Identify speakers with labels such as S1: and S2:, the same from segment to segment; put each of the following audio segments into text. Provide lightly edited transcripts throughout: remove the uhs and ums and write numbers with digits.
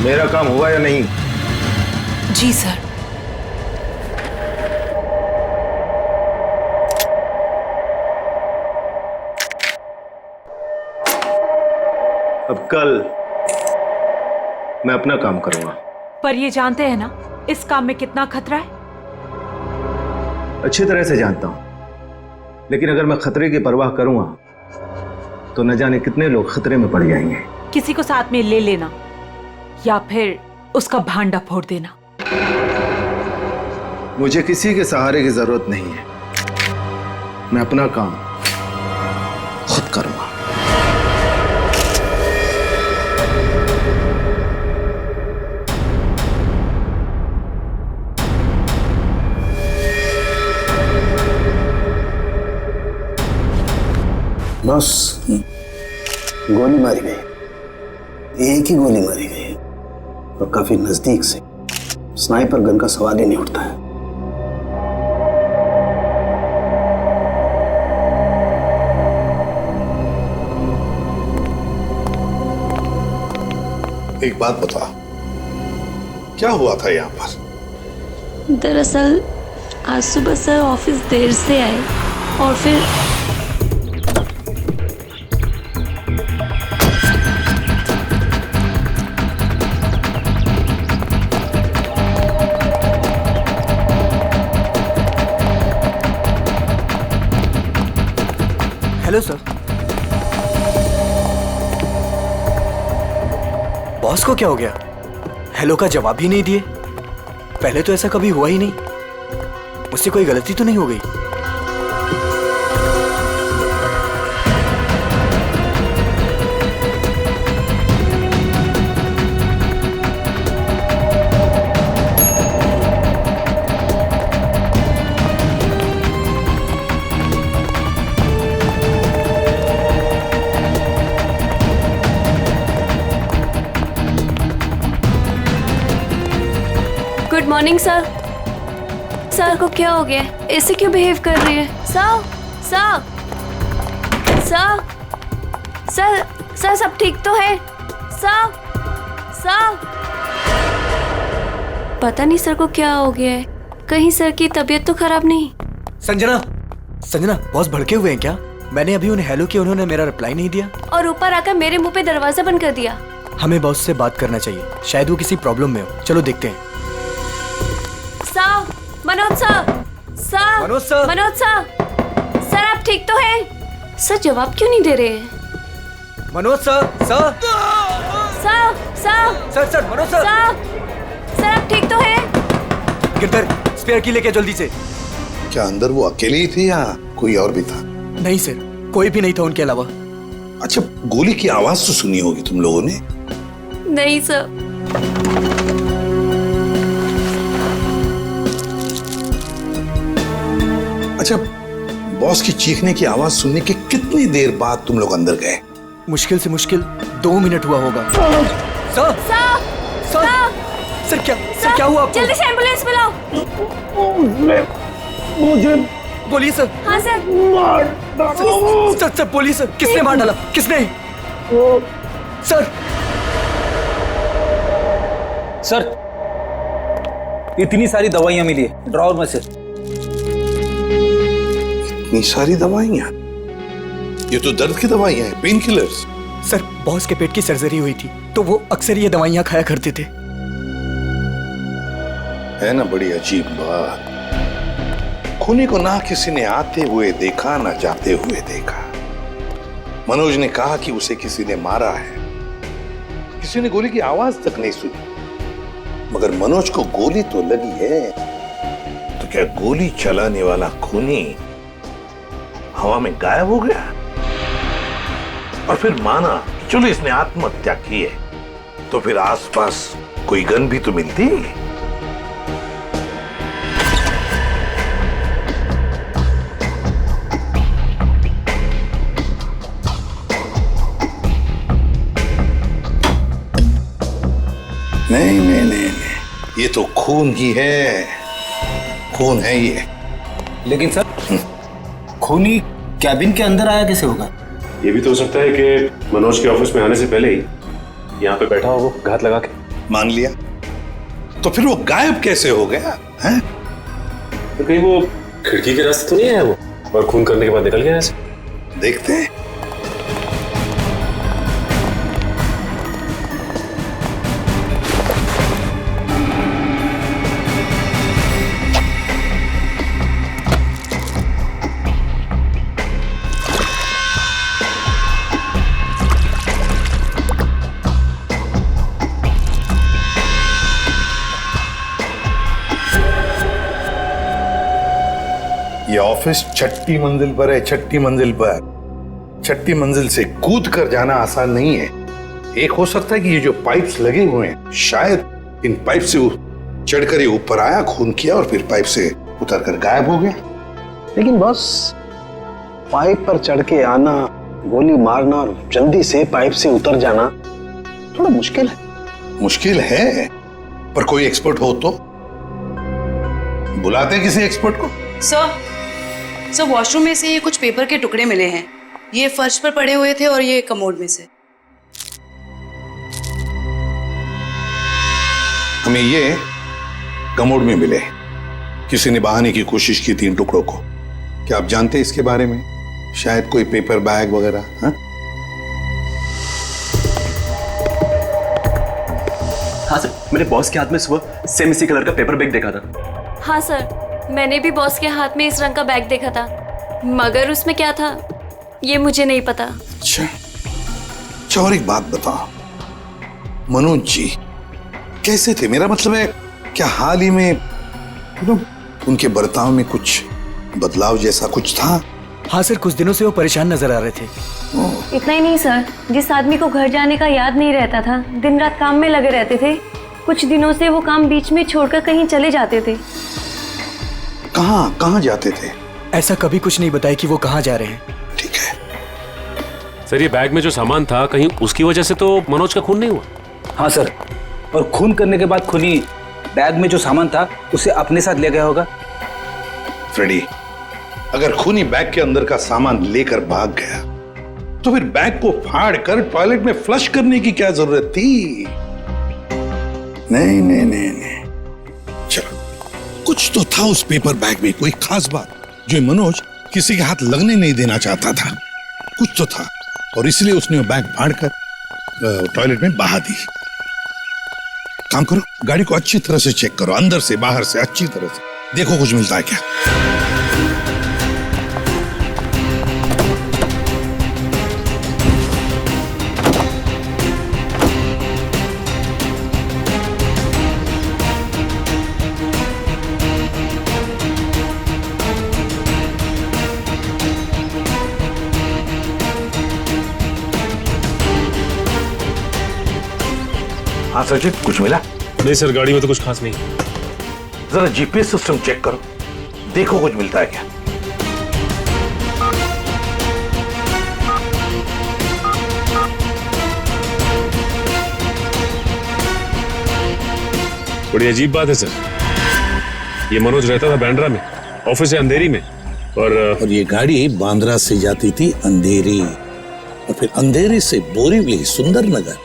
S1: मेरा काम हुआ या नहीं?
S2: जी सर।
S1: अब कल मैं अपना काम करूंगा।
S2: पर ये जानते हैं ना इस काम में कितना खतरा है?
S1: अच्छी तरह से जानता हूं, लेकिन अगर मैं खतरे की परवाह करूंगा तो न जाने कितने लोग खतरे में पड़ जाएंगे।
S2: किसी को साथ में ले लेना या फिर उसका भांडा फोड़ देना।
S1: मुझे किसी के सहारे की जरूरत नहीं है। मैं अपना काम खुद करूंगा।
S3: बस गोली मारी गई, एक ही गोली मारी गई और काफी नजदीक से। स्नाइपर गन का सवाल ही नहीं उठता है।
S4: एक बात बता, क्या हुआ था यहाँ पर?
S5: दरअसल आज सुबह सर ऑफिस देर से आए और फिर
S6: हेलो सर। बॉस को क्या हो गया? हेलो का जवाब ही नहीं दिए। पहले तो ऐसा कभी हुआ ही नहीं। मुझसे कोई गलती तो नहीं हो गई?
S5: Good morning sir. सर को क्या हो गया? ऐसे क्यों बिहेव कर रही है? Sir sir sir sir sir सब ठीक तो है? सर सर पता नहीं सर को क्या हो गया है। कहीं सर की तबीयत तो खराब नहीं?
S6: संजना, संजना बॉस भड़के हुए हैं क्या? मैंने अभी उन्हें हेलो किया, उन्होंने मेरा रिप्लाई नहीं दिया
S5: और ऊपर आकर मेरे मुंह पे दरवाजा बंद कर दिया।
S6: हमें बॉस से बात करना चाहिए, शायद वो किसी प्रॉब्लम में हो। चलो देखते हैं।
S5: Sir, Manoj sir, sir,
S6: Manoj sir,
S5: Manoj sir, sir आप ठीक तो हैं? सर जवाब क्यों नहीं दे रहे हैं?
S6: Manoj sir, sir,
S5: sir, sir,
S6: sir, sir, Manoj sir,
S5: sir आप ठीक तो हैं?
S6: गिरधर, स्पेयर की लेके जल्दी से।
S4: क्या अंदर वो अकेले ही थे या कोई और भी था?
S6: नहीं सर, कोई भी नहीं था उनके अलावा।
S4: अच्छा, गोली की आवाज तो सुनी होगी तुम लोगों ने?
S5: नहीं सर।
S4: अच्छा, बॉस की चीखने की आवाज सुनने के कितनी देर बाद तुम लोग अंदर गए?
S6: मुश्किल से मुश्किल 2 मिनट हुआ होगा। सर,
S5: सर,
S6: सर, सर क्या, सर क्या हुआ आपको?
S5: जल्दी से एम्बुलेंस बुलाओ।
S3: मुझे
S6: बोलिए सर।
S5: हाँ सर।
S6: सर, सर बोलिए सर, किसने मार डाला? किसने? सर,
S7: सर इतनी सारी दवाइयां मिली है ड्रॉवर में से।
S4: इतनी सारी दवाइयां? ये तो दर्द की दवाइयां हैं, पेन किलर्स।
S6: सर बॉस के पेट की सर्जरी हुई थी तो वो अक्सर ये दवाइयां खाया करते थे।
S4: है ना बड़ी अजीब बात। खूनी को ना किसी ने आते हुए देखा ना जाते हुए देखा। मनोज ने कहा कि उसे किसी ने मारा है, किसी ने गोली की आवाज तक नहीं सुनी, मगर मनोज को गोली तो लगी है। तो क्या गोली चलाने वाला खूनी हवा में गायब हो गया और फिर माना कि चलो इसने आत्महत्या की है, तो फिर आसपास कोई गन भी तो मिलती। नहीं नहीं नहीं, ये तो खून ही है, खून है ये।
S7: लेकिन सर खूनी कैबिन के अंदर आया कैसे होगा?
S8: ये भी तो हो सकता है कि मनोज के ऑफिस में आने से पहले ही यहाँ पे बैठा हो वो घात लगा के।
S4: मान लिया, तो फिर वो गायब कैसे हो गया है?
S8: तो कहीं वो खिड़की के रास्ते तो नहीं आया वो और खून करने के बाद निकल गया ऐसे?
S4: देखते हैं। ये ऑफिस छठी मंजिल पर है, छठी मंजिल पर। छठी मंजिल से कूद कर जाना आसान नहीं है। एक हो सकता है कि ये जो पाइप्स लगे हुए हैं, शायद इन पाइप से चढ़कर ये ऊपर आया, खून किया और फिर पाइप से उतरकर गायब हो गया।
S3: लेकिन बॉस, पाइप पर चढ़ के आना, गोली मारना और जल्दी से पाइप से उतर जाना थोड़ा मुश्किल है।
S4: मुश्किल है, पर कोई एक्सपर्ट हो तो बुलाते हैं किसी एक्सपर्ट को।
S9: सर वॉशरूम में से ये कुछ पेपर के टुकड़े मिले हैं। ये फर्श पर पड़े हुए थे और ये कमोड में से।
S4: हमें ये कमोड में मिले। किसी ने बहाने की कोशिश की थी इन टुकड़ों को। क्या आप जानते हैं इसके बारे में? शायद कोई पेपर बैग वगैरह।
S10: हाँ सर, मैंने बॉस के हाथ में सुबह सेम इसी कलर का पेपर बैग देखा था।
S5: हाँ सर, मैंने भी बॉस के हाथ में इस रंग का बैग देखा था, मगर उसमें क्या था ये मुझे नहीं पता।
S4: अच्छा, और एक बात बताओ, मनोज जी कैसे थे? मेरा मतलब है, क्या हाल ही में उनके बर्ताव में कुछ बदलाव जैसा कुछ था?
S6: हाँ सर, कुछ दिनों से वो परेशान नजर आ रहे थे।
S5: इतना ही नहीं सर, जिस आदमी को घर जाने का याद नहीं रहता था, दिन रात काम में लगे रहते थे, कुछ दिनों से वो काम बीच में छोड़कर कहीं चले जाते थे।
S4: कहाँ जाते थे?
S6: ऐसा कभी कुछ नहीं बताया कि वो कहाँ जा रहे हैं।
S4: ठीक है
S8: सर, ये बैग में जो सामान था, कहीं उसकी वजह से तो मनोज का खून नहीं हुआ?
S7: हाँ सर, और खून करने के बाद खुली बैग में जो सामान था उसे अपने साथ ले गया होगा।
S4: फ्रेडी, अगर खूनी बैग के अंदर का सामान लेकर भाग गया तो फिर बैग को फाड़ कर टॉयलेट में फ्लश करने की क्या जरूरत थी? नहीं। चलो, कुछ तो था उस पेपर बैग में, कोई खास बात जो मनोज किसी के हाथ लगने नहीं देना चाहता था। कुछ तो था और इसलिए उसने वो बैग फाड़कर टॉयलेट में बहा दी। काम करो, गाड़ी को अच्छी तरह से चेक करो, अंदर से बाहर से अच्छी तरह से देखो कुछ मिलता है क्या। हाँ सचिन, कुछ मिला?
S8: नहीं सर, गाड़ी में तो कुछ खास नहीं।
S4: जरा जीपीएस सिस्टम चेक करो, देखो कुछ मिलता है क्या।
S8: बड़ी अजीब बात है सर, ये मनोज रहता था बांद्रा में, ऑफिस है अंधेरी में, और
S4: ये गाड़ी बांद्रा से जाती थी अंधेरी, और फिर अंधेरी से बोरीवली, सुंदर नगर,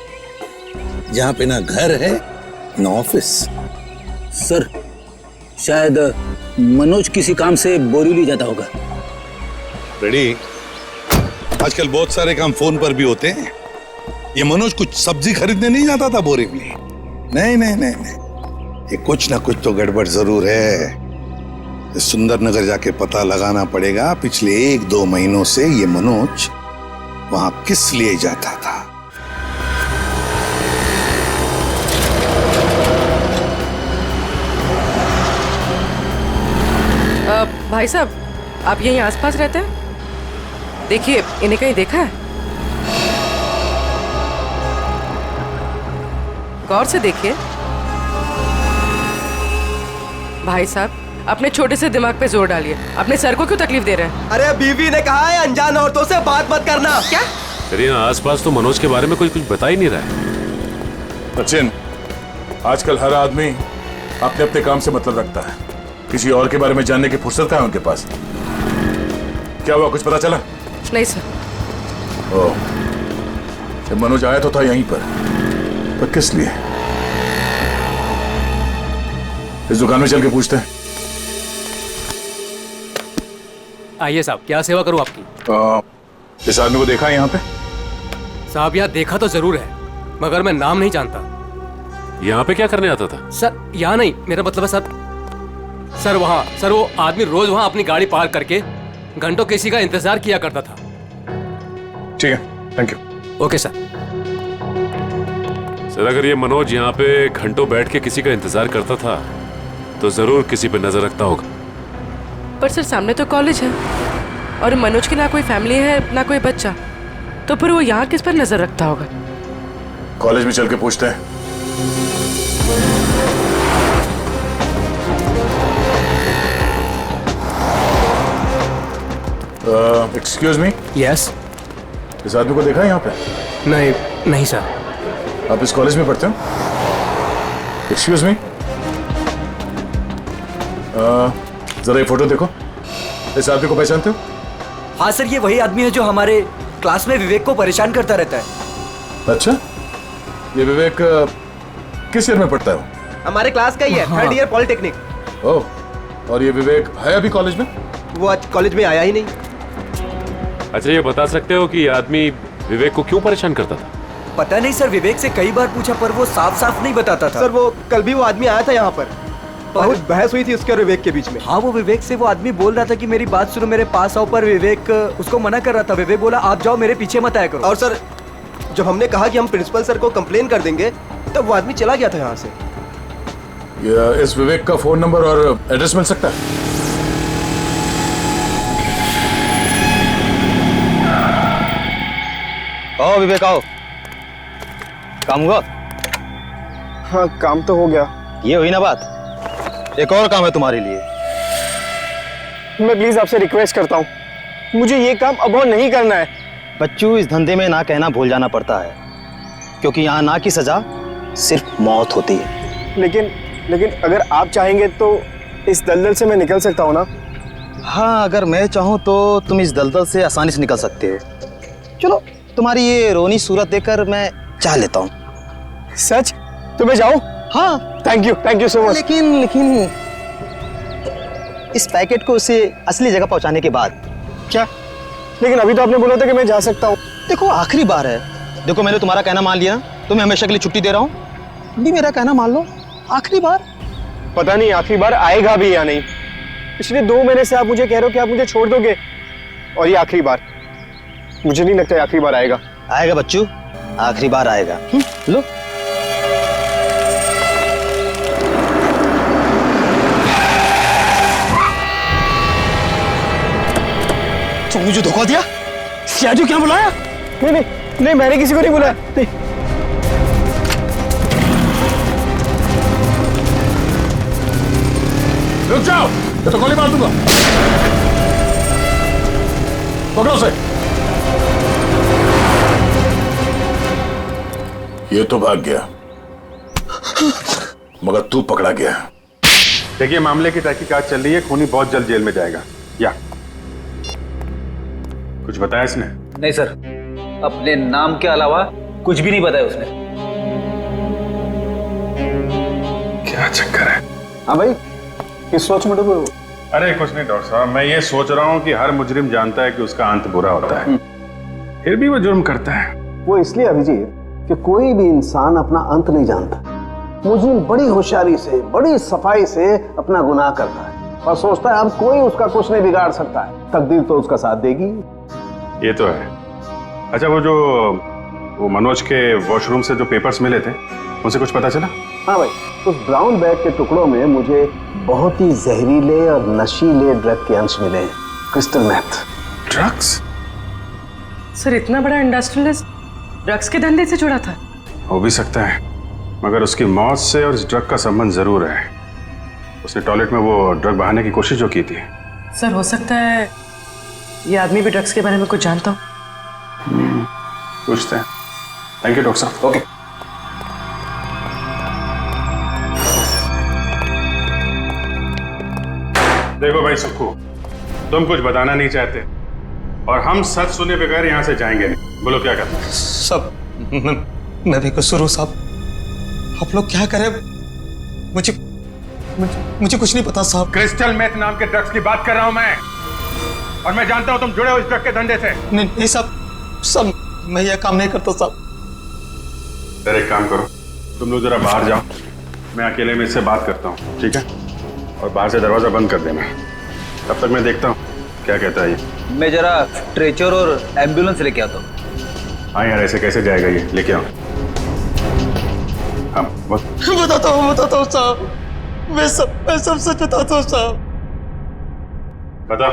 S4: जहां पे ना घर है ना ऑफिस।
S7: सर, शायद मनोज किसी काम से बोरीवली जाता होगा।
S4: रेडी, आजकल बहुत सारे काम फोन पर भी होते हैं। ये मनोज कुछ सब्जी खरीदने नहीं जाता था बोरीवली। नहीं, ये कुछ ना कुछ तो गड़बड़ जरूर है। सुंदर नगर जाके पता लगाना पड़ेगा पिछले 1-2 महीनों से ये मनोज वहां किस लिए जाता था।
S11: भाई साहब, आप यहीं आसपास रहते हैं? देखिए, इन्हें कहीं देखा है? गौर से देखिए। भाई साहब, अपने छोटे से दिमाग पे जोर डालिए। अपने सर को क्यों तकलीफ दे रहे हैं?
S6: अरे बीवी ने कहा है अनजान औरतों से बात मत करना।
S11: क्या?
S8: करीना, आसपास तो मनोज के बारे में कोई कुछ बता ही नहीं रहा है।
S12: सचिन, आजकल हर आदमी अपने अपने काम से मतलब रखता है, किसी और के बारे में जानने की फुर्सत है उनके पास? क्या हुआ, कुछ पता चला?
S11: नहीं सर।
S12: ओह, मनोज आया तो था यहीं पर किस लिए? इस दुकान में चल के पूछते हैं।
S6: आइए साहब, क्या सेवा करूं आपकी?
S12: इस आदमी को देखा है यहाँ पे?
S6: साहब यहाँ देखा तो जरूर है, मगर मैं नाम नहीं जानता।
S8: यहाँ पे क्या करने आता था?
S6: सर यहाँ नहीं, मेरा मतलब है सर वहाँ, सर वो आदमी रोज वहाँ अपनी गाड़ी पार्क करके घंटों किसी का इंतजार किया करता था।
S12: ठीक है, thank you.
S6: Okay sir.
S8: Sir अगर ये मनोज यहाँ पे घंटों बैठ के किसी का इंतजार करता था तो जरूर किसी पे नजर रखता होगा।
S11: पर सर सामने तो कॉलेज है और मनोज की ना कोई फैमिली है ना कोई बच्चा, तो फिर वो यहाँ किस पर नजर रखता होगा?
S12: कॉलेज में चल के पूछते हैं। Excuse me.
S6: यस।
S12: इस आदमी को देखा है यहाँ पे?
S6: नहीं सर।
S12: आप इस कॉलेज में पढ़ते हो? एक्सक्यूज मी, जरा ये फोटो देखो। इस आदमी को पहचानते हो?
S6: हाँ सर, ये वही आदमी है जो हमारे क्लास में विवेक को परेशान करता रहता है।
S12: अच्छा, ये विवेक किस ईयर में पढ़ता है?
S6: हमारे क्लास का ही है, थर्ड ईयर पॉलिटेक्निक।
S12: ओह, और ये विवेक है अभी कॉलेज में?
S6: वो आज कॉलेज में आया ही नहीं।
S8: अच्छा, ये बता सकते हो कि ये आदमी विवेक को क्यों परेशान करता था?
S6: पता नहीं सर, विवेक से कई बार पूछा पर वो साफ साफ नहीं बताता था।
S13: सर वो कल भी वो आदमी आया था यहाँ पर, बहुत बहस हुई थी उसके और विवेक के बीच में।
S6: हाँ, वो विवेक से वो आदमी बोल रहा था कि मेरी बात सुनो, मेरे पास आओ, पर विवेक उसको मना कर रहा था। विवेक बोला आप जाओ, मेरे पीछे मत आया करो।
S13: और सर जब हमने कहा कि हम प्रिंसिपल सर को कंप्लेन कर देंगे तब वो आदमी चला गया था यहाँ से।
S12: इस विवेक का फोन नंबर और एड्रेस मिल सकता है?
S1: आओ विवेक आओ। काम हुआ?
S13: हाँ काम तो हो गया।
S1: ये हुई ना बात, एक और काम है तुम्हारे लिए।
S13: मैं प्लीज आपसे रिक्वेस्ट करता हूँ, मुझे ये काम अब और नहीं करना है।
S1: बच्चों, इस धंधे में ना कहना भूल जाना पड़ता है, क्योंकि यहाँ ना की सजा सिर्फ मौत होती है।
S13: लेकिन अगर आप चाहेंगे तो इस दलदल से मैं निकल सकता हूँ ना?
S1: हाँ, अगर मैं चाहूँ तो तुम इस दलदल से आसानी से निकल सकते हो। चलो, तुम्हारी ये रोनी सूरत देखकर मैं चाह लेता हूँ।
S13: सच? तो मैं जाऊँ?
S1: हाँ।
S13: Thank you so much.
S1: लेकिन इस पैकेट को उसे असली जगह पहुंचाने के बाद।
S13: क्या? लेकिन अभी तो आपने बोला था कि मैं जा सकता हूँ।
S1: देखो, आखिरी बार है। देखो, मैंने तुम्हारा कहना मान लिया, तुम्हें हमेशा के लिए छुट्टी दे रहा हूँ। भी मेरा कहना मान लो, आखिरी बार।
S13: पता नहीं आखिरी बार आएगा भी या नहीं। पिछले 2 महीने से आप मुझे कह रहे हो कि आप मुझे छोड़ दोगे, और ये आखिरी बार। मुझे नहीं लगता आखिरी बार आएगा।
S1: आएगा बच्चू, आखिरी बार आएगा। लो।
S13: तुम मुझे धोखा दिया? सियाजू क्या बुलाया? नहीं, मैंने किसी को नहीं बुलाया। नहीं।
S12: रुक जाओ, ये तो गोली मार दूंगा। पकड़ो उसे। ये तो भाग गया, मगर तू पकड़ा गया।
S14: देखिए, मामले की तहकीकात चल रही है, खूनी बहुत जल्द जेल में जाएगा। या कुछ बताया इसने?
S7: नहीं सर, अपने नाम के अलावा कुछ भी नहीं बताया उसने।
S14: क्या चक्कर है?
S13: हाँ भाई, किस सोच में डूबे हो?
S14: अरे कुछ नहीं डॉक्टर साहब, मैं ये सोच रहा हूँ कि हर मुजरिम जानता है कि उसका अंत बुरा होता है, फिर भी वो जुर्म करता है।
S3: वो इसलिए अभिजीत कि कोई भी इंसान अपना अंत नहीं जानता। मुजरिम बड़ी होशियारी से, बड़ी सफाई से अपना गुनाह करता है और सोचता है अब कोई उसका कुछ नहीं बिगाड़ सकता है। तकदीर तो उसका साथ देगी।
S14: ये तो है। अच्छा, वो मनोज के वॉशरूम से जो पेपर्स मिले थे, उनसे कुछ पता चला?
S3: हाँ भाई, उस ब्राउन बैग के टुकड़ों में मुझे बहुत ही जहरीले और नशीले ड्रग के अंश मिले हैं। Crystal math.
S14: ड्रग्स?
S11: सर इतना बड़ा इंडस्ट्रियलिस्ट ड्रग्स के धंधे से जुड़ा था?
S14: हो भी सकता है, मगर उसकी मौत से और इस ड्रग का संबंध जरूर है। उसने टॉयलेट में वो ड्रग बहाने की कोशिश जो की थी।
S11: सर हो सकता है ये आदमी भी ड्रग्स के बारे में कुछ जानता हो।
S14: पूछते हैं। थैंक यू डॉक्टर साहब।
S6: ओके।
S14: देखो भाई सुक्कू, तुम कुछ बताना नहीं चाहते और हम सच सुने बगैर यहाँ से जाएंगे नहीं। बोलो क्या करना है?
S15: सब मैं भी कसूर हूँ साहब। आप लोग क्या करें,
S1: मुझे कुछ नहीं पता साहब।
S12: क्रिस्टल मेथ नाम के ड्रग्स की बात कर रहा हूं मैं, और मैं जानता हूं तुम जुड़े हो इस ड्रग के धंधे से।
S1: नहीं साहब, मैं यह काम नहीं करता साहब।
S14: सर एक काम करो, तुम लोग जरा बाहर जाओ, मैं अकेले में इससे बात करता हूँ, ठीक है? और बाहर से दरवाजा बंद कर देना, तब तक मैं देखता हूँ क्या कहता है ये।
S7: मैं जरा स्ट्रेचर और एम्बुलेंस लेके आता हूँ।
S14: हाँ यार, ऐसे कैसे जाएगा ये, लेके आओ। हाँ
S1: बताता हूँ साहब, मैं सब सच बताता हूँ साहब।
S14: बता।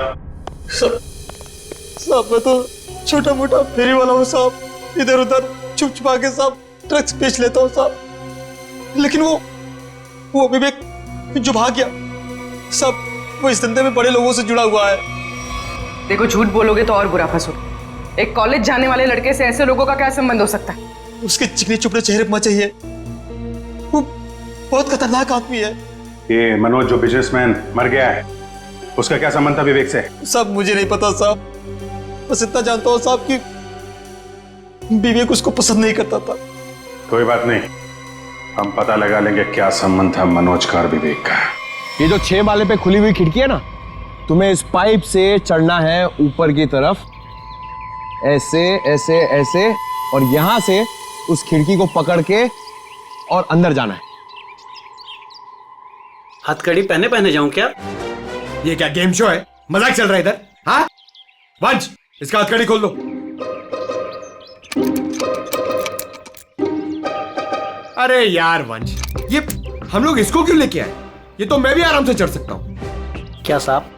S1: साहब मैं तो छोटा मोटा फेरी वाला हूँ साहब, इधर उधर छुप छुपा के साहब ड्रग्स बेच लेता हूँ साहब। लेकिन वो विवेक जो भाग गया साहब, वो इस धंधे में बड़े लोगों से जुड़ा हुआ है।
S11: देखो, झूठ बोलोगे तो और बुरा फंसोगे। एक कॉलेज जाने वाले लड़के से ऐसे लोगों का क्या संबंध हो सकता है?
S1: उसके चिकने चुपड़े चेहरे पर चाहिए, वो बहुत खतरनाक आदमी है।
S14: ये मनोज जो बिजनेसमैन मर गया है, उसका क्या संबंध था विवेक से?
S1: साहब मुझे नहीं पता साहब, बस इतना जानता हूँ साहब कि विवेक उसको पसंद नहीं करता था।
S14: कोई बात नहीं, हम पता लगा लेंगे क्या संबंध था मनोज का और विवेक का।
S13: ये जो 6 माले पे खुली हुई खिड़की है ना, तुम्हें इस पाइप से चढ़ना है ऊपर की तरफ, ऐसे ऐसे ऐसे, और यहां से उस खिड़की को पकड़ के और अंदर जाना है।
S15: हथकड़ी पहने जाऊं क्या?
S13: ये क्या गेम शो है? मजाक चल रहा है इधर? हाँ वंश, इसका हथकड़ी खोल दो। अरे यार वंश, ये हम लोग इसको क्यों लेके आए? ये तो मैं भी आराम से चढ़ सकता हूँ।
S15: क्या साहब,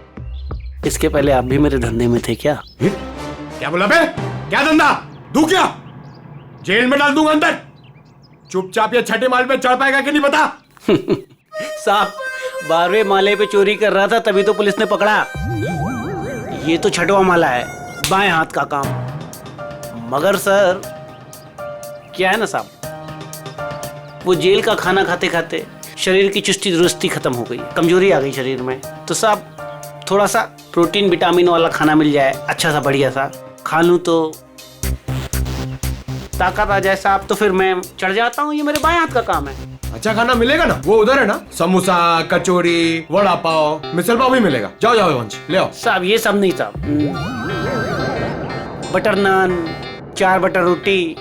S15: इसके पहले आप भी मेरे धंधे में थे क्या?
S13: क्या बोला बे? क्या धंधा? दू क्या? जेल में डाल दूंगा अंदर। चुपचाप ये 6ठे माले पे चढ़ पाएगा कि नहीं बता?
S15: साहब 12वें माले पे चोरी कर रहा था, तभी तो पुलिस ने पकड़ा। ये तो 6वां माला है, बाएं हाथ का काम। मगर सर क्या है ना साहब, वो जेल का खाना खाते खाते शरीर की चुस्ती दुरुस्ती खत्म हो गई, कमजोरी आ गई शरीर में। तो साहब थोड़ा सा प्रोटीन विटामिन वाला खाना मिल जाए, अच्छा सा बढ़िया सा खा लूं तो ताकत आ जाए साहब, तो फिर मैं चढ़ जाता हूँ। ये मेरे बाएं हाथ का काम है।
S13: अच्छा खाना मिलेगा ना? वो उधर है ना, समोसा, कचौरी, वड़ा पाव, मिसल पाव भी मिलेगा। जाओ जाओ वंश, ले आओ।
S15: साहब ये सब नहीं साहब, बटर नान, 4 बटर रोटी,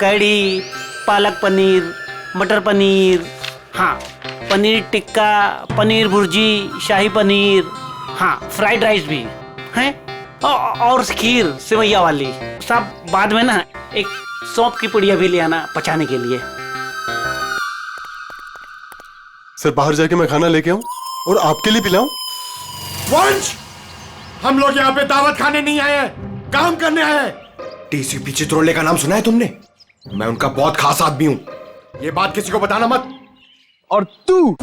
S15: कढ़ी, पालक पनीर, मटर पनीर, हाँ पनीर टिक्का, पनीर भुर्जी, शाही पनीर, हाँ फ्राइड राइस भी हैं, और खीर सेवैया वाली। साहब बाद में ना एक सौंफ की पुड़िया भी ले आना पचाने के लिए।
S16: सर बाहर जाके मैं खाना लेके आऊं और आपके लिए पिलाऊं?
S13: वंश, हम लोग यहाँ पे दावत खाने नहीं आए हैं, काम करने आए हैं। टीसीपी चित्रोले का नाम सुना है तुमने? मैं उनका बहुत खास आदमी हूँ, ये बात किसी को बताना मत। और तू,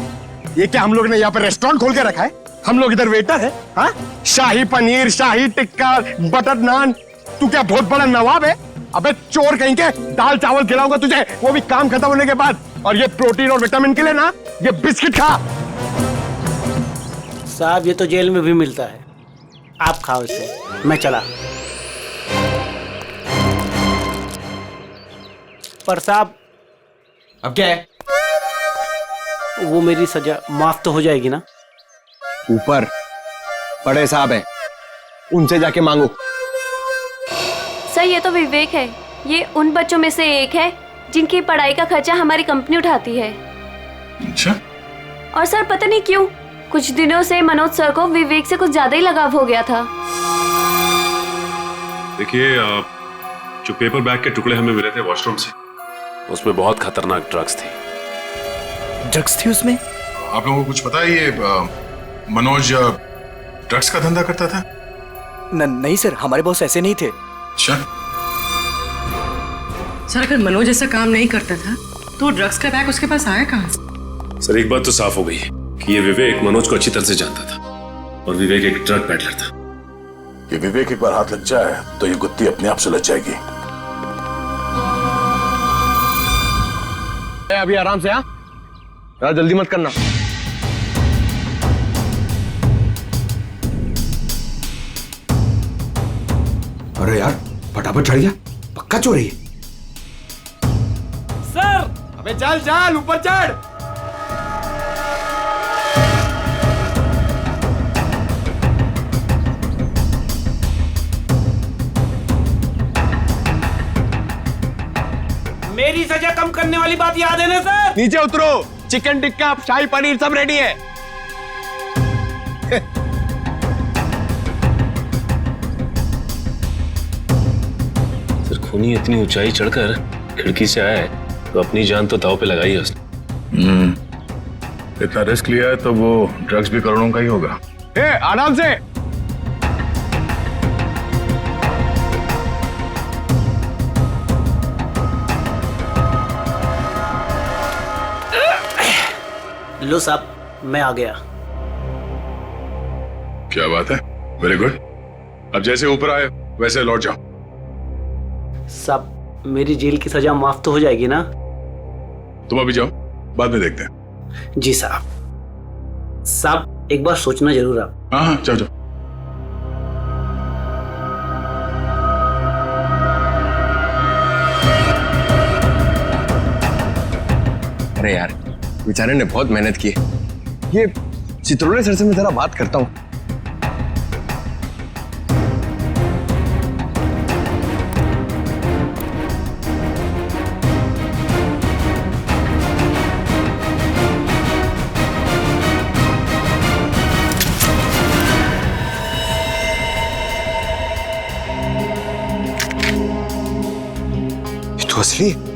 S13: ये क्या हम लोग ने यहाँ पे रेस्टोरेंट खोल के रखा है? हम लोग इधर वेटर है? हाँ, शाही पनीर, शाही टिक्का, बटर नान, तू क्या बहुत बड़ा नवाब है? अबे चोर कहीं के, दाल चावल खिलाऊंगा तुझे, वो भी काम खत्म होने के बाद। और ये प्रोटीन और विटामिन के लिए ना, ये बिस्किट खा।
S15: साहब ये तो जेल में भी मिलता है, आप खाओ इसे, मैं चला। पर साहब
S13: अब क्या है?
S15: वो मेरी सजा माफ तो हो जाएगी ना?
S13: ऊपर बड़े साहब हैं, उनसे जाके मांगो।
S5: सर ये तो विवेक है, ये उन बच्चों में से एक है जिनकी पढ़ाई का खर्चा हमारी कंपनी उठाती है।
S4: अच्छा?
S5: और सर पता नहीं क्यों कुछ दिनों से मनोज सर को विवेक से कुछ ज्यादा ही लगाव हो गया था।
S8: देखिए, जो पेपर बैग के टुकड़े हमें मिले थे वॉशरूम से, उसमें बहुत खतरनाक ड्रग्स थी।
S6: ड्रग्स थी उसमें?
S12: आप लोगों को कुछ पता है ये मनोज ड्रग्स का धंधा करता था?
S6: नहीं सर, हमारे बॉस ऐसे नहीं थे।
S12: अच्छा।
S11: सर अगर मनोज ऐसा काम नहीं करता था तो ड्रग्स का बैग उसके पास आया कहाँ से?
S8: सर एक बात तो साफ हो गई है कि ये विवेक मनोज को अच्छी तरह से जानता था, और विवेक एक ड्रग पैडलर था।
S4: ये विवेक एक बार हाथ लग जाए तो ये गुत्ती अपने आप सुलझ जाएगी।
S13: अभी आराम से, हाँ यार, जल्दी मत करना। अरे यार फटाफट चढ़ गया, पक्का चोरी है।
S15: सर
S13: अबे चल चल ऊपर चढ़।
S15: मेरी सजा कम करने वाली बात याद है ना सर?
S17: नीचे उतरो, चिकन टिक्का शाही पनीर सब रेडी है।
S8: सर खूनी इतनी ऊंचाई चढ़कर खिड़की से आया है तो अपनी जान तो दांव पे लगाई है उसने।
S12: इतना रिस्क लिया है तो वो ड्रग्स भी करोड़ों का ही होगा।
S17: आराम से।
S15: लो साहब, मैं आ गया।
S12: क्या बात है, वेरी गुड। अब जैसे ऊपर आए वैसे लौट जाओ।
S15: साहब मेरी जेल की सजा माफ तो हो जाएगी ना?
S12: तुम अभी जाओ, बाद में देखते हैं।
S15: जी साहब। साहब एक बार सोचना जरूर आप।
S12: हाँ जाओ जाओ।
S17: अरे यार, बेचारे ने बहुत मेहनत की है। ये चित्रोले सर से मैं जरा बात करता हूँ। ये तो असली है।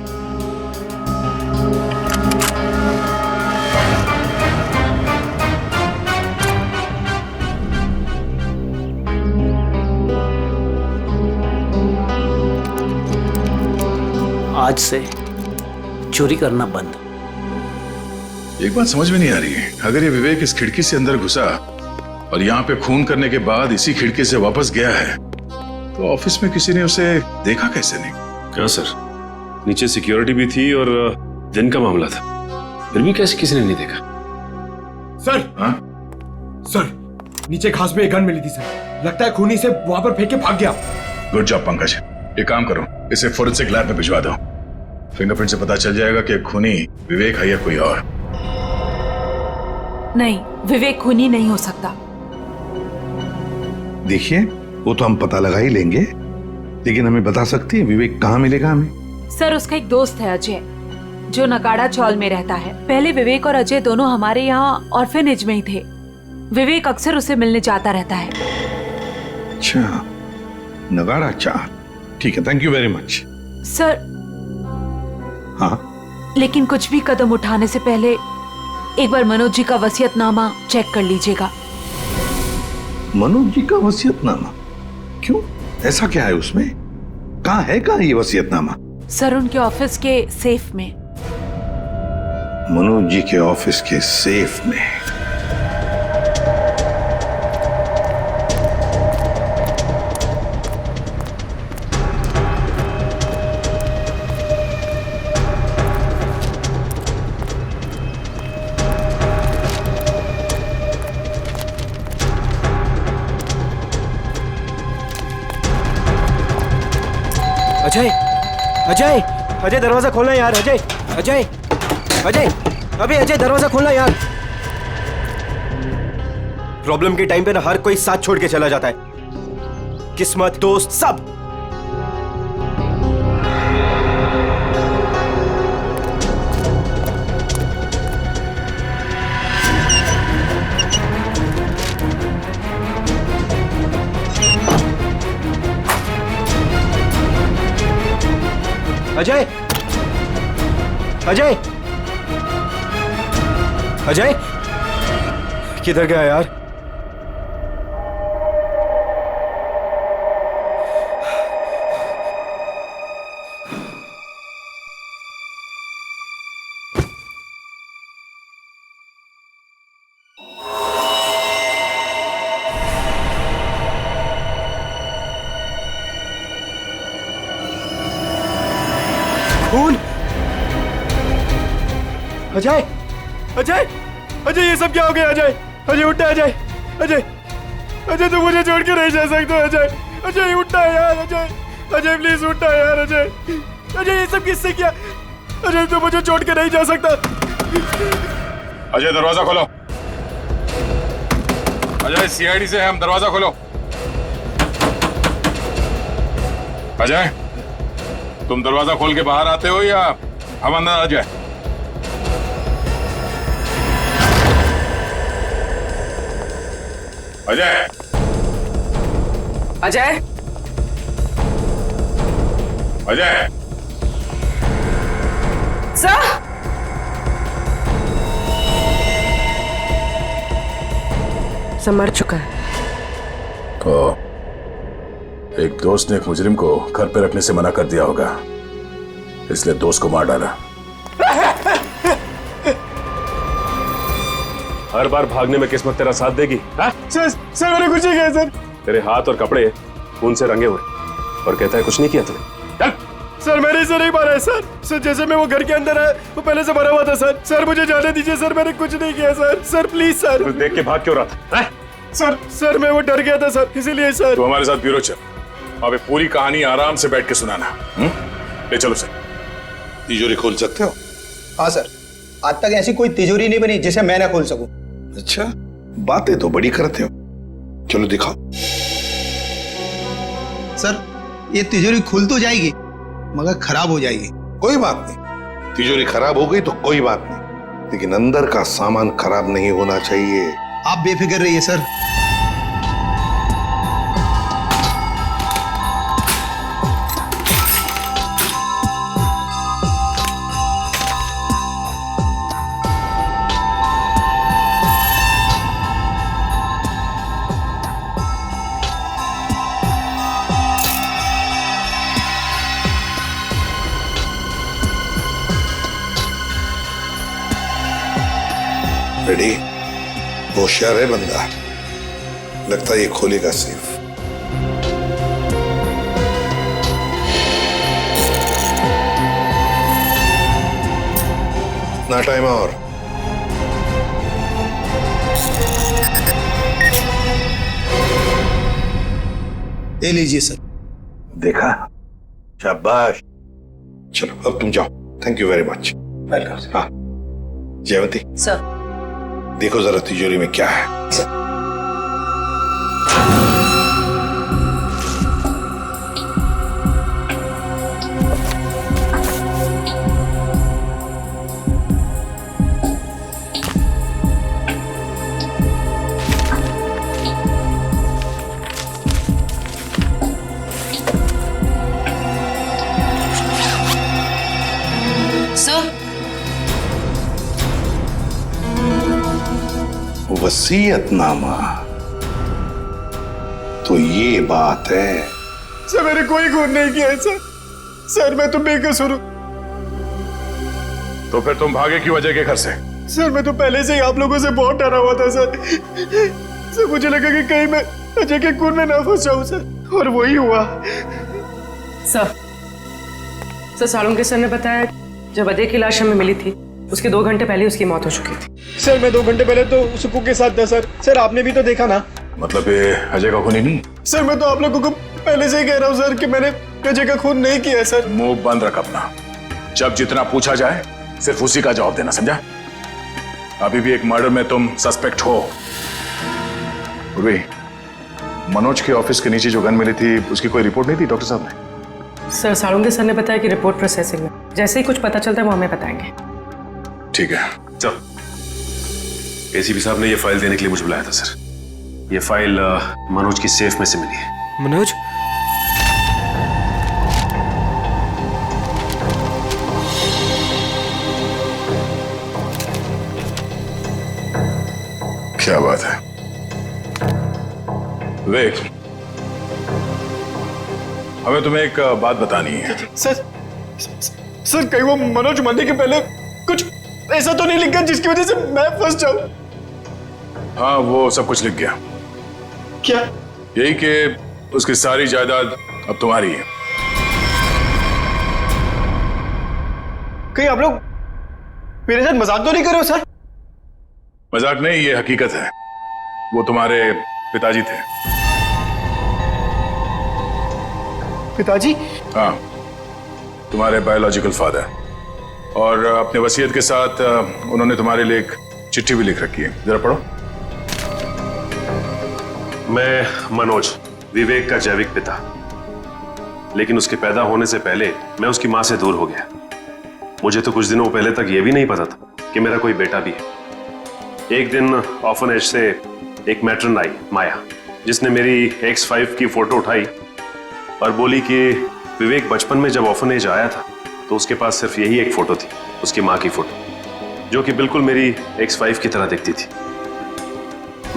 S15: आज से चोरी करना बंद।
S12: एक बात समझ में नहीं आ रही है, अगर ये विवेक इस खिड़की से अंदर घुसा और यहाँ पे खून करने के बाद इसी खिड़की से वापस गया है तो ऑफिस में किसी ने उसे देखा कैसे नहीं?
S8: क्या सर, नीचे सिक्योरिटी भी थी और दिन का मामला था, फिर भी कैसे किसी ने नहीं देखा?
S13: सर,
S12: हाँ?
S13: सर नीचे घास में एक गन मिली थी सर, लगता है खूनी से वहां पर फेंक के भाग गया।
S12: Good job Pankaj. एक काम करो, इसे फोरेंसिक लैब में भिजवा दो। फिंगरप्रिंट से पता चल जाएगा कि खूनी विवेक है या कोई और।
S2: नहीं, विवेक खूनी नहीं हो सकता।
S4: देखिए वो तो हम पता लगा ही लेंगे, लेकिन हमें बता सकती है विवेक कहाँ मिलेगा हमें?
S2: सर उसका एक दोस्त है अजय, जो नगाड़ा चौल में रहता है। पहले विवेक और अजय दोनों हमारे यहाँ ऑर्फेनेज में ही थे। विवेक अक्सर उसे मिलने जाता रहता है।
S4: अच्छा, नगाड़ा चाल, ठीक है, thank you very much.
S2: Sir
S4: हाँ,
S2: लेकिन कुछ भी कदम उठाने से पहले एक बार मनोज जी का वसीयतनामा चेक कर लीजिएगा।
S4: मनोज जी का वसीयतनामा? क्यों, ऐसा क्या है उसमें? कहाँ है ये वसीयतनामा?
S2: सर उनके ऑफिस के सेफ में।
S4: मनोज जी के ऑफिस के सेफ में?
S6: अजय, अजय, अजय दरवाजा खोलना यार। अजय, अजय, अजय, अबे अजय दरवाजा खोलना यार। प्रॉब्लम के टाइम पे ना हर कोई साथ छोड़ के चला जाता है, किस्मत, दोस्त, सब। अजय, अजय, अजय, किधर गया यार? खून? अजय, अजय, अजय ये सब क्या हो गया? अजय, अजय उठा। अजय, अजय, अजय तुम मुझे छोड़ के नहीं जा सकते। अजय, अजय उठा यार। अजय, अजय प्लीज उठा यार। अजय, अजय ये सब किससे किया? अजय तुम मुझे छोड़ के नहीं जा सकता।
S12: अजय दरवाजा खोलो। अजय सीआईडी से हम, दरवाजा खोलो। अजय, तुम दरवाजा खोल के बाहर आते हो या हम अंदर आ जाए? अजय,
S11: अजय,
S12: अजय,
S11: सर, मर चुका है।
S12: तो एक दोस्त ने एक मुजरिम को घर पे रखने से मना कर दिया होगा, इसलिए दोस्त को मार डाला।
S8: हर बार भागने में किस्मत तेरा साथ देगी?
S6: सर मैंने कुछ नहीं किया सर।
S8: तेरे हाथ और कपड़े खून से रंगे हुए और कहता है कुछ नहीं किया तूने।
S6: सर मैंने इसे नहीं मारा है सर। जैसे मैं वो घर के अंदर आया वो पहले से मरा हुआ था सर। सर मुझे जाने दीजिए सर, मैंने कुछ नहीं किया सर। Sir please sir.
S8: देख के भाग क्यों रहा था?
S6: सर मैं वो डर गया था सर, इसीलिए सर।
S12: तो हमारे साथ ब्यूरो चल, अबे पूरी कहानी आराम से बैठ के सुनाना। ले चलो सर।
S4: तिजोरी खोल सकते हो?
S1: हाँ सर, आज तक ऐसी कोई तिजोरी नहीं बनी जिसे मैं ना खोल सकूं।
S4: अच्छा, बातें तो बड़ी करते हो, चलो दिखाओ।
S1: सर ये तिजोरी खुल तो जाएगी मगर खराब हो जाएगी।
S4: कोई बात नहीं, तिजोरी खराब हो गई तो कोई बात नहीं, लेकिन अंदर का सामान खराब नहीं होना चाहिए।
S1: आप बेफिक्र रहिए सर।
S4: रेडी? होशियार है बंदा, लगता है ये खोलेगा सेफ। ना टाइम और।
S1: ले लीजिए सर।
S4: देखा, शाबाश। चलो अब तुम जाओ। Thank you very much. Welcome. हाँ जयवंती
S9: सर,
S4: देखो जरा तिजोरी में क्या है।
S9: सर,
S4: वसीयतनामा, तो ये बात है।
S6: सर मैंने कोई खून नहीं किया है सर। सर मैं तो बेकसूर हूं।
S12: तो फिर तुम भागे क्यों अजय के घर से?
S6: सर मैं तो पहले से ही आप लोगों से बहुत डरा हुआ था सर। सर मुझे लगा कि कहीं मैं अजय के खून में ना फंस जाऊं सर, और वही हुआ।
S11: सर सालुंके सर ने बताया जब अजय की लाश हमें मिली थी उसके 2 घंटे पहले उसकी मौत हो चुकी थी।
S6: सर मैं 2 घंटे पहले तो सुकू के साथ था सर। सर आपने भी तो देखा ना।
S12: मतलब ये अजय का खून ही नहीं?
S6: सर मैं तो आप लोगों को पहले से ही कह रहा हूँ सर कि मैंने अजय का खून नहीं किया सर।
S12: मुंह बंद रख अपना। जब जितना पूछा जाए सिर्फ उसी का जवाब देना, समझा? अभी भी एक मर्डर में तुम सस्पेक्ट हो। मनोज के ऑफिस के नीचे जो गन मिली थी उसकी कोई रिपोर्ट नहीं थी डॉक्टर साहब ने?
S11: सर सालुंके सर ने बताया कि रिपोर्ट प्रोसेसिंग में, जैसे ही कुछ पता चलता है वो हमें बताएंगे।
S12: ठीक है,
S8: चल। एसीपी साहब ने ये फाइल देने के लिए मुझे बुलाया था सर। ये फाइल मनोज की सेफ में से मिली है।
S6: मनोज?
S12: क्या बात है विवेक, हमें तुम्हें एक बात बतानी है।
S6: सर कहीं वो मनोज मरने के पहले कुछ ऐसा तो नहीं लिखा जिसकी वजह से मैं फंस जाऊं?
S12: हाँ वो सब कुछ लिख गया।
S6: क्या?
S12: यही कि उसकी सारी जायदाद अब तुम्हारी है।
S6: कहीं आप लोग मेरे साथ मजाक तो नहीं कर रहे हो सर?
S12: मजाक नहीं, ये हकीकत है। वो तुम्हारे पिताजी थे।
S6: पिताजी?
S12: हाँ, तुम्हारे बायोलॉजिकल फादर। और अपने वसीयत के साथ उन्होंने तुम्हारे लिए एक चिट्ठी भी लिख रखी है, जरा पढ़ो।
S8: मैं मनोज, विवेक का जैविक पिता,
S14: लेकिन उसके पैदा होने से पहले मैं उसकी माँ से दूर हो गया। मुझे तो कुछ दिनों पहले तक यह भी नहीं पता था कि मेरा कोई बेटा भी है। एक दिन ऑर्फनेज से एक मैट्रन आई, माया, जिसने मेरी X5 की फोटो उठाई और बोली कि विवेक बचपन में जब ऑर्फनेज आया था तो उसके पास सिर्फ यही एक फोटो थी, उसकी माँ की फोटो, जो कि बिल्कुल मेरी X5 की तरह दिखती थी।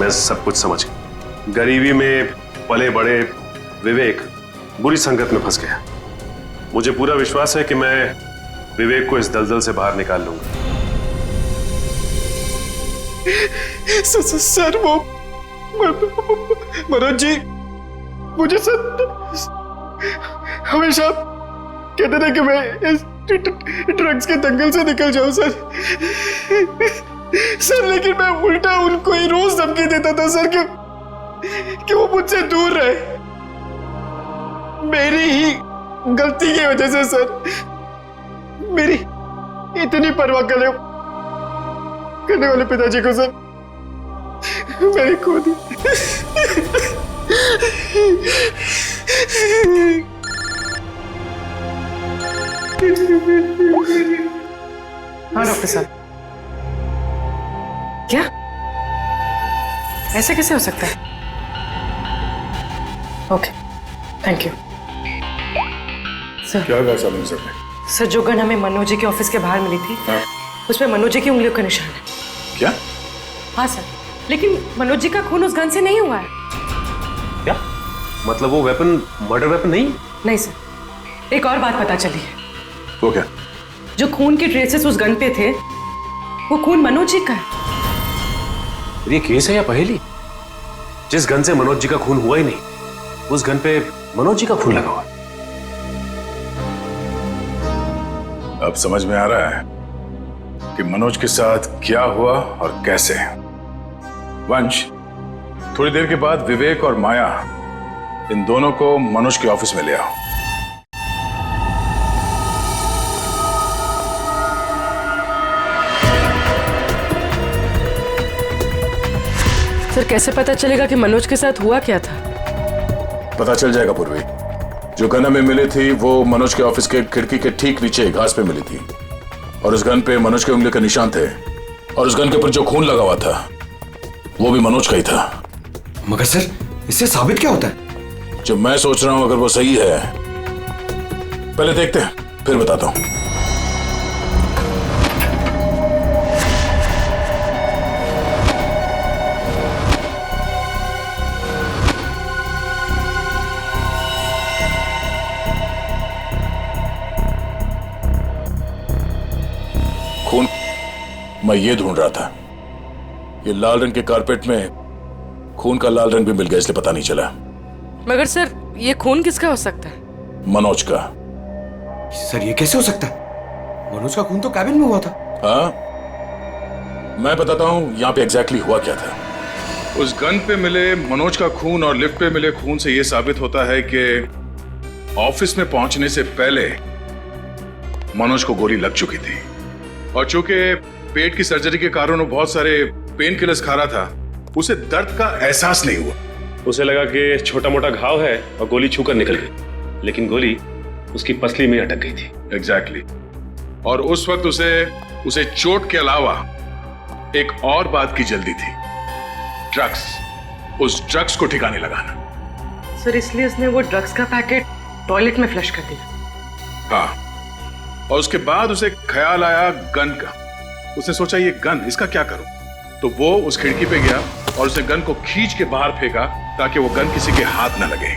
S14: मैं सब कुछ समझ गया। गरीबी में पले बड़े विवेक बुरी संगत में फंस गया। मुझे पूरा विश्वास है कि मैं विवेक को इस दलदल से बाहर निकाल लूंगा।
S1: सर वो मनोज जी मुझे सर हमेशा कहते थे कि मैं इस ड्रग्स के दंगल से निकल जाऊं सर, लेकिन मैं उल्टा उनको ही रोज धमकी देता था सर कि वो मुझसे दूर रहे। मेरी ही गलती की वजह से सर, मेरी इतनी परवाह करने वाले पिताजी को सर मैंने खो दी।
S11: हाँ डॉक्टर साहब, क्या ऐसे कैसे हो सकता है? Okay, thank you sir.
S12: क्या कहा साहब सर ने?
S11: सर जो गन हमें मनोज जी के ऑफिस के बाहर मिली थी, उसमें मनोज जी की उंगलियों का निशान है।
S12: क्या?
S11: हाँ सर, लेकिन मनोज जी का खून उस गन से नहीं हुआ है।
S14: क्या मतलब? वो वेपन मर्डर वेपन नहीं?
S11: नहीं सर, एक और बात पता चली है।
S12: वो क्या?
S11: जो खून के ट्रेसेस उस गन पे थे, वो खून मनोज जी का है।
S14: ये केस है या पहेली? जिस गन से मनोज जी का खून हुआ ही नहीं, उस गन पे मनोज जी का खून लगा हुआ।
S12: अब समझ में आ रहा है कि मनोज के साथ क्या हुआ और कैसे। वंश, थोड़ी देर के बाद विवेक और माया, इन दोनों को मनोज के ऑफिस में ले आओ।
S11: सर कैसे पता चलेगा कि मनोज के साथ हुआ क्या था?
S12: पता चल जाएगा पूर्वी। जो गन हमें मिली थी वो मनोज के ऑफिस के खिड़की के ठीक नीचे घास पे मिली थी, और उस गन पे मनोज के उंगली के निशान थे, और उस गन के ऊपर जो खून लगा हुआ था वो भी मनोज का ही था।
S13: मगर सर, इससे साबित क्या होता है?
S12: जो मैं सोच रहा हूं अगर वो सही है, पहले देखते हैं फिर बताता हूं। खून मैं ये ढूंढ रहा था। ये लाल रंग के कारपेट में खून का लाल रंग भी मिल गया, इसलिए पता नहीं चला।
S11: मगर सर ये खून किसका हो सकता है?
S12: मनोज का।
S13: सर ये कैसे हो सकता है? मनोज का खून तो कैबिन में हुआ था।
S12: हाँ, मैं बताता हूं यहां पे एग्जैक्टली हुआ क्या था। उस गन पे मिले मनोज का खून और लिफ्ट पे मिले खून से यह साबित होता है कि ऑफिस में पहुंचने से पहले मनोज को गोली लग चुकी थी, और चूंकि पेट की सर्जरी के कारण वो बहुत सारे पेन किलर्स खा रहा था, उसे दर्द का एहसास नहीं हुआ।
S14: उसे लगा कि छोटा मोटा घाव है और गोली छूकर निकल गई, लेकिन गोली उसकी पसली में अटक गई थी।
S12: एग्जैक्टली। और उस वक्त उसे चोट के अलावा एक और बात की जल्दी थी, ड्रग्स। उस ड्रग्स को ठिकाने लगाना।
S11: सर इसलिए उसने वो ड्रग्स का पैकेट टॉयलेट में फ्लश कर दिया।
S12: हाँ, और उसके बाद उसे ख्याल आया गन का। उसने सोचा ये गन, इसका क्या करूं? तो वो उस खिड़की पे गया और उसने गन को खींच के बाहर फेंका ताकि वो गन किसी के हाथ न लगे।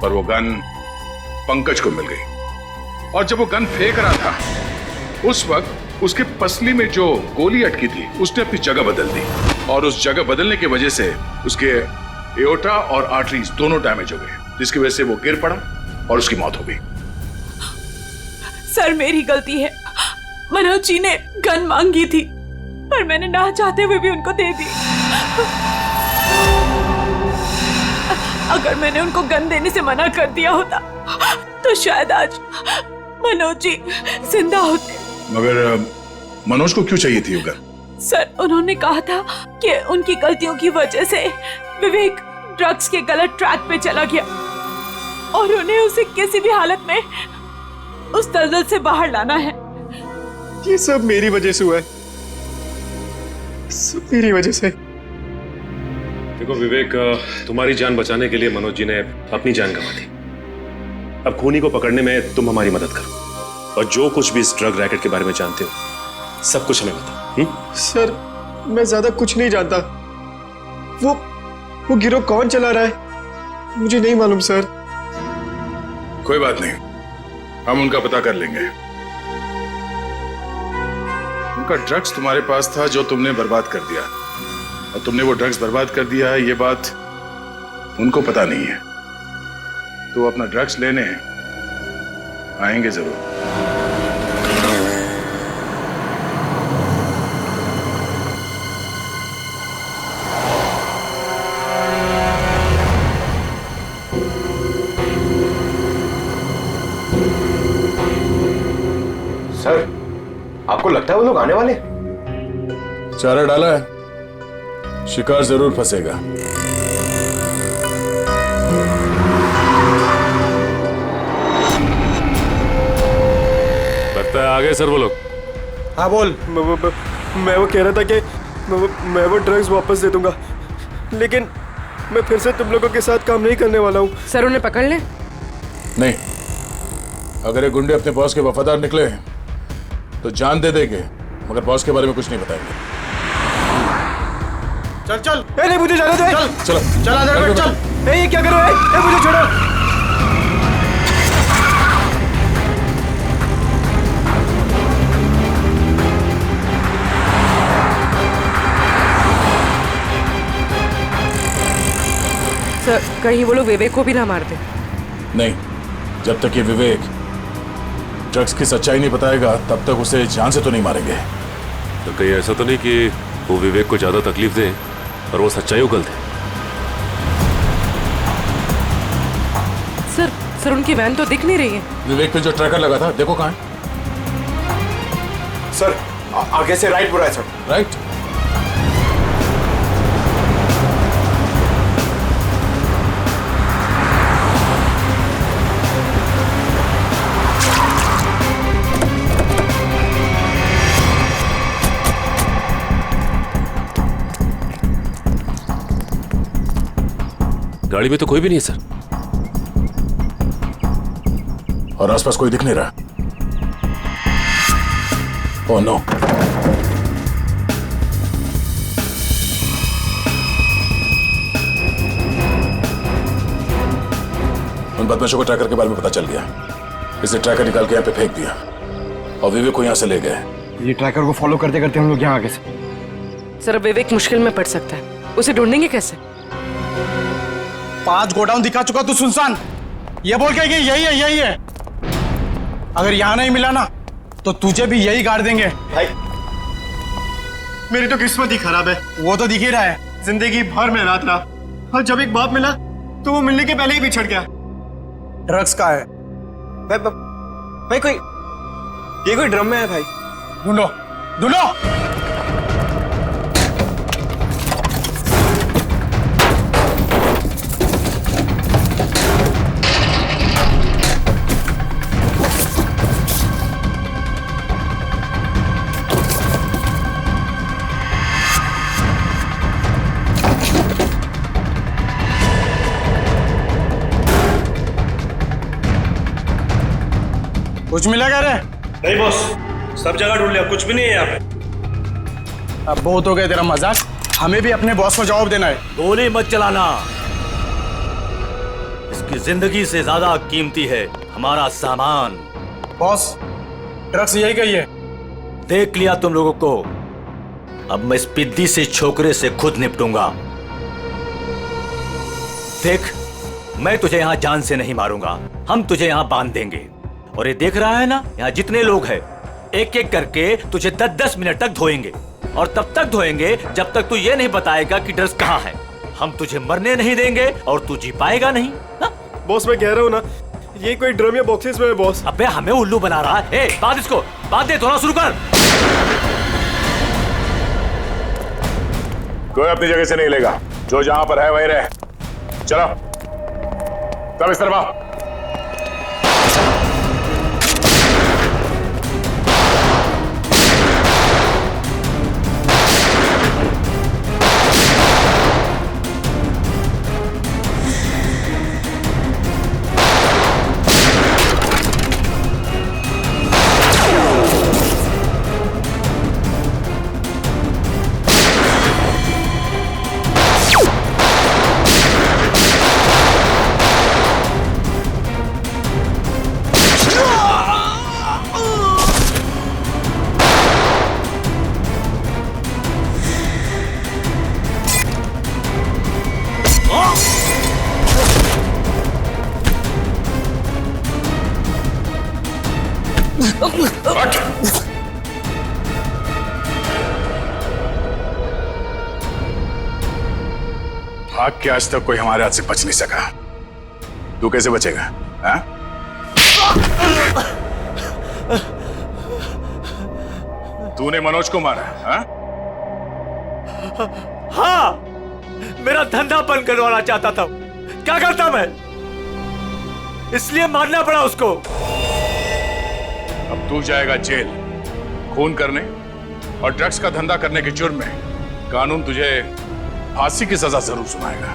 S12: पर वो गन पंकज को मिल गई, और जब वो गन फेंक रहा था उस वक्त उसके पसली में जो गोली अटकी थी उसने अपनी जगह बदल दी, और उस जगह बदलने की वजह से उसके एओर्टा और आर्टरीज दोनों डैमेज हो गए, जिसकी वजह से वो गिर पड़ा और उसकी मौत हो गई।
S2: सर मेरी गलती है। मनोज जी ने गन मांगी थी, पर मैंने ना चाहते हुए भी उनको दे दी। अगर मैंने उनको गन देने से मना कर दिया होता तो शायद आज मनोज जी जिंदा होते।
S12: मगर मनोज को क्यों चाहिए थी वो गन?
S2: सर उन्होंने कहा था कि उनकी गलतियों की वजह से विवेक ड्रग्स के गलत ट्रैक पे चला गया, और उन्हें उसे किसी भी हालत में उस दलदल से बाहर लाना है।
S6: ये सब मेरी वजह से हुआ है, सब मेरी वजह से।
S8: देखो विवेक, तुम्हारी जान बचाने के लिए मनोज जी ने अपनी जान गंवा दी। अब खूनी को पकड़ने में तुम हमारी मदद करो, और जो कुछ भी इस ड्रग रैकेट के बारे में जानते हो सब कुछ हमें बताओ।
S6: सर मैं ज्यादा कुछ नहीं जानता। वो गिरोह कौन चला रहा है मुझे नहीं मालूम सर।
S12: कोई बात नहीं, हम उनका पता कर लेंगे। उनका ड्रग्स तुम्हारे पास था जो तुमने बर्बाद कर दिया, और तुमने वो ड्रग्स बर्बाद कर दिया है ये बात उनको पता नहीं है। तो वो अपना ड्रग्स लेने आएंगे जरूर।
S13: सर आपको लगता है वो लोग आने वाले?
S12: चारा डाला है, शिकार जरूर फंसेगा।
S8: लगता है आगे सर वो लोग।
S6: हाँ बोल। मैं वो कह रहा था कि मैं वो ड्रग्स वापस दे दूंगा, लेकिन मैं फिर से तुम लोगों के साथ काम नहीं करने वाला हूँ।
S11: सर उन्हें पकड़ ले।
S12: नहीं, अगर ये गुंडे अपने बॉस के वफादार निकले तो जान दे देंगे, मगर बॉस के बारे में कुछ नहीं बताएंगे।
S6: चल चल। नहीं मुझे जाने दे।
S12: चल चलो
S6: चल आधार कार्ड चल। ये क्या करो? मुझे छोड़ो।
S11: सर कहीं वो लोग विवेक को भी ना मार दे।
S12: नहीं, जब तक ये विवेक ड्रग्स की सच्चाई नहीं बताएगा तब तक उसे जान से तो नहीं मारेंगे।
S8: तो कहीं ऐसा तो नहीं कि वो विवेक को ज्यादा तकलीफ दे और वो सच्चाई उगल दे?
S11: सर उनकी वैन तो दिख नहीं रही है।
S12: विवेक पे जो ट्रैकर लगा था देखो कहाँ है।
S13: सर आगे से राइट बुरा है सर।
S12: राइट।
S8: गाड़ी में तो कोई भी नहीं है सर,
S12: और आसपास कोई दिख नहीं रहा। Oh no. उन बदमाशों को ट्रैकर के बारे में पता चल गया, इसे ट्रैकर निकाल के यहाँ पे फेंक दिया और विवेक को यहाँ से ले गए।
S13: ये ट्रैकर को फॉलो करते करते हम लोग यहाँ आगे से।
S11: सर विवेक मुश्किल में पड़ सकता है, उसे ढूंढेंगे कैसे?
S18: 5 गोडाउन दिखा चुका तू सुनसान, ये बोल के कि यही है। अगर यहाँ नहीं मिला ना तो तुझे भी यही गाड़ देंगे।
S6: भाई मेरी तो किस्मत ही खराब है।
S18: वो तो दिख ही रहा है।
S6: जिंदगी भर में रात रहा, और जब एक बाप मिला तो वो मिलने के पहले ही बिछड़ गया।
S18: ड्रग्स का है
S6: भाई कोई ड्रम में है भाई।
S18: ढूंढो ढूंढो। कुछ मिला क्या रे?
S15: नहीं बॉस, सब जगह ढूंढ लिया, कुछ भी नहीं है यहाँ पे।
S18: अब बहुत हो गया तेरा मजाक, हमें भी अपने बॉस को जवाब देना है।
S15: गोली मत चलाना, इसकी जिंदगी से ज्यादा कीमती है हमारा सामान।
S18: बॉस ड्रग्स यही कहिए।
S15: देख लिया तुम लोगों को, अब मैं इस पिद्दी से छोकरे से खुद निपटूंगा। देख, मैं तुझे यहाँ जान से नहीं मारूंगा, हम तुझे यहाँ बांध देंगे। और ये देख रहा है ना, यहाँ जितने लोग हैं एक एक करके तुझे 10-10 मिनट तक धोएंगे, और तब तक धोएंगे जब तक तू ये नहीं बताएगा कि ड्रग्स कहाँ है। हम तुझे मरने नहीं देंगे और तू जी पाएगा नहीं ना?
S6: बॉस मैं कह रहा हूँ ना, ये कोई ड्रम या बॉक्सेस में है बॉस।
S15: अबे हमें उल्लू बना रहा है। बांध इसको, बांध दे, धोना शुरू कर।
S12: कोई अपनी जगह से नहीं लेगा, जो जहां पर है वहीं रहे। चलो सब इस तरफ। भाग के आज तक कोई हमारे हाथ से बच नहीं सका, तू कैसे बचेगा? हाँ? तूने मनोज को मारा? हाँ?
S6: हाँ, मेरा धंधा बंद करवाना चाहता था। क्या करता मैं, इसलिए मारना पड़ा उसको।
S12: अब तू जाएगा जेल, खून करने और ड्रग्स का धंधा करने के जुर्म में। कानून तुझे फांसी की सजा जरूर सुनाएगा।